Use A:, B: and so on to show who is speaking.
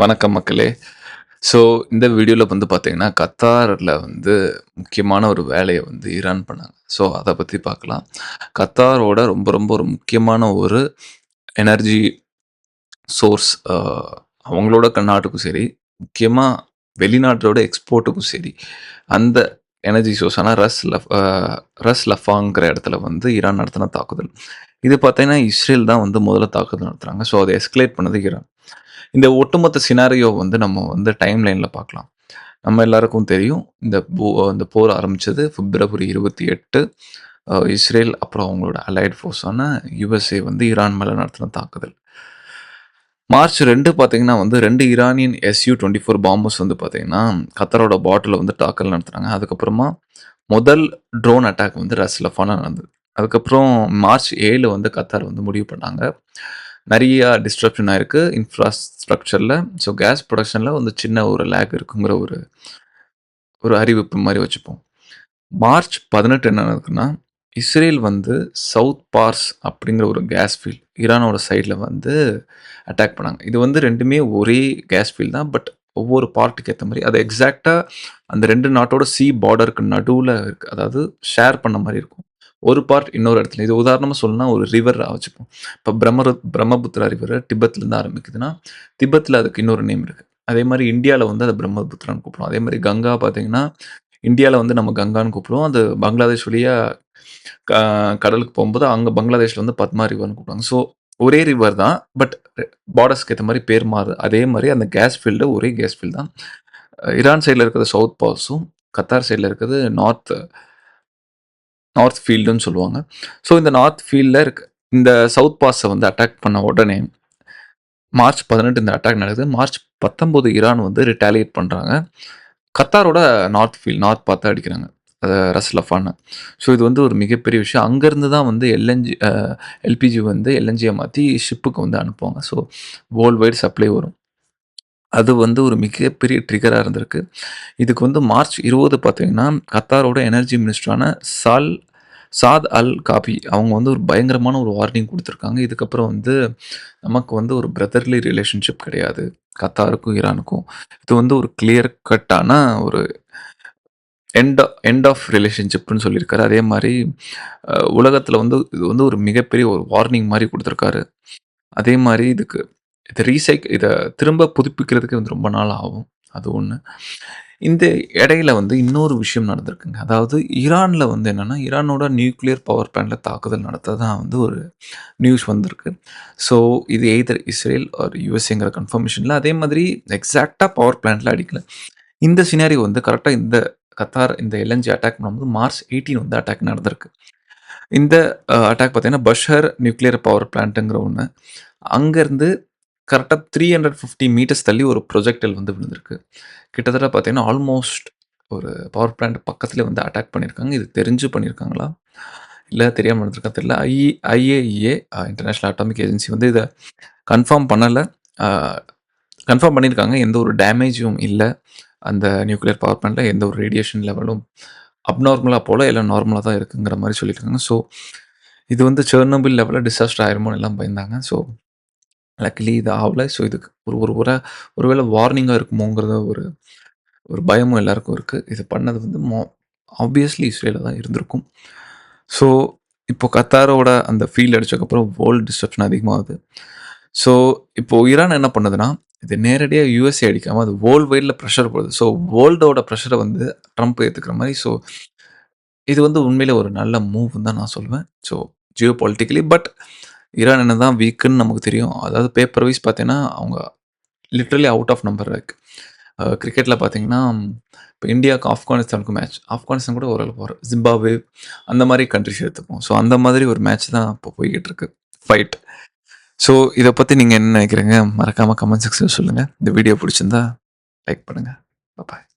A: வணக்கம் மக்களே. ஸோ இந்த வீடியோல வந்து பார்த்தீங்கன்னா, கத்தார்ல வந்து முக்கியமான ஒரு வேலைய வந்து ஈரான் பண்ணாங்க. ஸோ அத பத்தி பார்க்கலாம். கத்தாரோட ரொம்ப ரொம்ப ஒரு முக்கியமான ஒரு எனர்ஜி சோர்ஸ் அவங்களோட நாட்டுக்கும் சரி, முக்கியமா வெளிநாட்டோட எக்ஸ்போர்ட்டுக்கும் சரி, அந்த எனர்ஜி சோர்ஸான ரஸ் லஃபாங்கிற இடத்துல வந்து ஈரான் நடத்தின தாக்குதல். இது பார்த்தீங்கன்னா, இஸ்ரேல் தான் வந்து முதல்ல தாக்குதல் நடத்துறாங்க. ஸோ அத எஸ்கலேட் பண்ணது ஈரான். இந்த ஒட்டுமொத்த சினாரியோ வந்து நம்ம வந்து டைம் லைன்ல பார்க்கலாம். நம்ம எல்லாருக்கும் தெரியும். இந்த போர் ஆரம்பிச்சது பிப்ரவரி 28. இஸ்ரேல் அப்புறம் அவங்களோட அலைட் ஃபோர்ஸான யுஎஸ்ஏ வந்து ஈரான் மேல நடத்தின தாக்குதல். மார்ச் 2 பார்த்தீங்கன்னா வந்து 2 ஈரானியன் Su-24 பாம்பர்ஸ் வந்து பார்த்தீங்கன்னா, கத்தாரோட பார்டர்ல வந்து தாக்குதல் நடத்துனாங்க. அதுக்கப்புறமா முதல் ட்ரோன் அட்டாக் வந்து ரஸ் லஃபான்ல நடந்தது. அதுக்கப்புறம் மார்ச் 7 வந்து கத்தார் வந்து முடிவு பண்ணாங்க. நெறைய டிஸ்ட்ரப்ஷன் ஆயிருக்கு இன்ஃப்ராஸ்ட்ரக்சர்ல. ஸோ கேஸ் புரொடக்ஷன்ல வந்து சின்ன ஒரு லேக் இருக்குங்கிற ஒரு ஒரு அறிவிப்பு மாரி வச்சுப்போம். மார்ச் 18 என்ன நடக்குதுன்னா, இஸ்ரேல் வந்து சவுத் பார்ஸ் அப்படிங்கிற ஒரு கேஸ் ஃபீல்ட் ஈரானோட சைட்ல வந்து அட்டாக் பண்ணாங்க. இது வந்து 2மே ஒரே கேஸ் ஃபீல்ட் தான். பட் ஒவ்வொரு பார்ட்டுக்கு ஏத்த மாரி அது எக்ஸாக்ட்டா அந்த 2 நாட்டோட பார்டருக்கு நடுவுல இருக்கு. அதாவது ஷேர் பண்ண மாரி இருக்கும். ஒரு பார்ட் இன்னொரு இடத்துல. இது உதாரணமா சொல்லணும்னா ஒரு ரிவரா வச்சுப்போம். இப்ப பிரம்மபுத்திரா ரிவர் திபெத்லேருந்து ஆரம்பிக்குதுன்னா, திபெத்ல அதுக்கு இன்னொரு நேம் இருக்கு. அதே மாரி இந்தியால வந்து அத பிரம்மபுத்திரான்னு கூப்பிடுவோம். அதே மாரி கங்கா பார்த்தீங்கன்னா, இந்தியால வந்து நம்ம கங்கான்னு கூப்பிடுவோம். அது பங்களாதேஷ் வழியா க கடலுக்கு போம்போது, அங்க பங்களாதேஷ்ல வந்து பத்மா ரிவர்ன்னு கூப்பிடுவாங்க. ஸோ ஒரே ரிவர் தான். பட் பார்டர்ஸ்க்கு ஏத்த மாரி பேர் மாறுது. அதே மாரி அந்த கேஸ் ஃபீல்டு ஒரே கேஸ் ஃபீல்டு தான். ஈரான் சைட்ல இருக்கிறது சவுத் பார்ஸும், கத்தார் சைட்ல இருக்கிறது நார்த் ஃபீல்டுன்னு சொல்லுவாங்க. ஸோ இந்த நார்த் ஃபீல்ட்ல இந்த சவுத் பார்ஸ வந்து அட்டாக் பண்ண உடனே, மார்ச் 18 இந்த அட்டாக் நடக்குது. மார்ச் 19 ஈரான் வந்து ரிட்டாலியேட் பண்றாங்க. கத்தாரோட நார்த் பார்த்து அடிக்கிறாங்க. ரஸ் லஃபான. ஸோ இது வந்து ஒரு மிகப்பெரிய விஷயம். அங்கருந்து தான் வந்து எல்பிஜி வந்து எல்என்ஜியா மாத்தி ஷிப்புக்கு வந்து அனுப்புவாங்க. ஸோ வேர்ல்ட் வைட் சப்ளை வரும். அது வந்து ஒரு மிகப்பெரிய ட்ரிகரா இருந்திருக்கு. இதுக்கு வந்து மார்ச் 20 பார்த்தீங்கன்னா, கத்தாரோட எனர்ஜி மினிஸ்டரான சாத் அல் காபி அவங்க வந்து ஒரு பயங்கரமான ஒரு வார்னிங் குடுத்துருக்காங்க. இதுக்கப்புறம் வந்து நமக்கு வந்து ஒரு பிரதர்லி ரிலேஷன்ஷிப் கிடையாது. கத்தாருக்கும், ஈரானுக்கும். இது வந்து ஒரு கிளியர் கட்டான ஒரு எண்ட் ஆஃப் ரிலேஷன்ஷிப்ன்னு சொல்லியிருக்காரு. அதே மாரி உலகத்தில வந்து இது வந்து ஒரு மிகப்பெரிய ஒரு வார்னிங் மாரி குடுத்துருக்காரு. அதே மாரி இத திரும்ப புதுப்பிக்கிறதுக்கு வந்து ரொம்ப நாள் ஆகும். அது ஒண்ணு. இந்த இடையில வந்து இன்னொரு விஷயம் நடந்திருக்குங்க. அதாவது ஈரான்ல வந்து என்னன்னா, ஈரானோட நியூக்ளியர் பவர் பிளான்ட்ல தாக்குதல் நடத்ததா வந்து ஒரு நியூஸ் வந்திருக்கு. ஸோ இது எய்தர் இஸ்ரேல் ஆர் யுஎஸ்ஏங்கிற கன்ஃபர்மேஷன் இல்ல. அதே மாதிரி எக்ஸாக்ட்டா பவர் பிளான்ட்ல அடிக்கல. இந்த சினாரியோ வந்து கரெக்ட்டா கத்தார் இந்த எல்என்ஜி அட்டாக் பண்ணும்போது மார்ச் 18 வந்து அட்டாக் நடந்திருக்கு. இந்த அட்டாக் பார்த்தீங்கன்னா, பஷர் நியூக்ளியர் பவர் பிளான்ட்ங்கிற ஒண்ணு. அங்கருந்து கரெக்ட்டா 350 மீட்டர்ஸ் தள்ளி ஒரு ப்ரொஜெக்டைல் வந்து விழுந்திருக்கு. கிட்டத்தட்ட பார்த்தீங்கன்னா, ஆல்மோஸ்ட் ஒரு பவர் பிளான்ட் பக்கத்திலே வந்து அட்டாக் பண்ணியிருக்காங்க. இது தெரிஞ்சு பண்ணியிருக்காங்களா? இல்ல தெரியாம நடந்திருக்கா தெரியல. ஐஏஇஏ இன்டர்நேஷனல் அட்டாமிக் ஏஜென்சி வந்து இத கன்ஃபார்ம் பண்ணல. அ கன்ஃபார்ம் பண்ணியிருக்காங்க. எந்த ஒரு டேமேஜும் இல்ல. அந்த நியூக்ளியர் பவர் பிளான்ட்ல எந்த ஒரு ரேடியேஷன் லெவலும் அப்நார்மலா போல எல்லாம் நார்மலா தான் இருக்குங்கிற மாரி சொல்லியிருக்காங்க. ஸோ இது வந்து செர்னோபில் லெவல்ல டிசாஸ்டர் ஆயிருமோன்னு எல்லாம் பயந்தாங்க. ஸோ லக்கிலி இது ஆவல. ஸோ இதுக்கு ஒரு ஒரு ஒரு ஒருவேள வார்னிங்கா இருக்குமோங்கிறத ஒரு ஒரு பயமும் எல்லாருக்கும் இருக்கு. இது பண்ணது வந்து ஆப்வியஸ்லி இஸ்ரேலா தான் இருந்திருக்கும். ஸோ இப்போ கத்தாரோட அந்த ஃபீல்ட் அடிச்சதுக்கப்புறம் வேர்ல்ட் டிஸ்ட்ரப்ஷன் அதிகமாகுது. ஸோ இப்போ ஈரான் என்ன பண்ணுதுன்னா, இது நேரடியா யுஎஸ்ஏ அடிக்காம அது வேர்ல்ட் வைட்ல பிரஷர் போடுது. ஸோ வேர்ல்டோட பிரஷர வந்து ட்ரம்ப் ஏத்துக்கிற மாரி. ஸோ இது வந்து உண்மையிலே ஒரு நல்ல மூவ்ன்னு தான் நான் சொல்லுவேன். ஸோ ஜியோ பொலிட்டிக்கலி ஈரான் என்னதான் வீக்குன்னு நமக்கு தெரியும். அதாவது பேப்பர் வைஸ் பார்த்தீங்கன்னா, அவங்க லிட்டரலி அவுட் ஆஃப் நம்பர் இருக்கு. கிரிக்கெட்ல பார்த்தீங்கன்னா, இப்ப இந்தியாவுக்கும் ஆப்கானிஸ்தானுக்கும் மேட்ச். ஆப்கானிஸ்தான் கூட ஓரளவு ஜிம்பாப்வே அந்த மாரி கண்ட்ரிஸ் எடுத்துப்போம். ஸோ அந்த மாதிரி ஒரு மேட்ச் தான் இப்போ போய்க்கிட்டு இருக்கு. ஃபைட். ஸோ இத பத்தி நீங்க என்ன நினைக்கிறீங்க? மறக்காம கமெண்ட் செக்ஷன்ல சொல்லுங்க. இந்த வீடியோ பிடிச்சிருந்தா லைக் பண்ணுங்க. பாய்.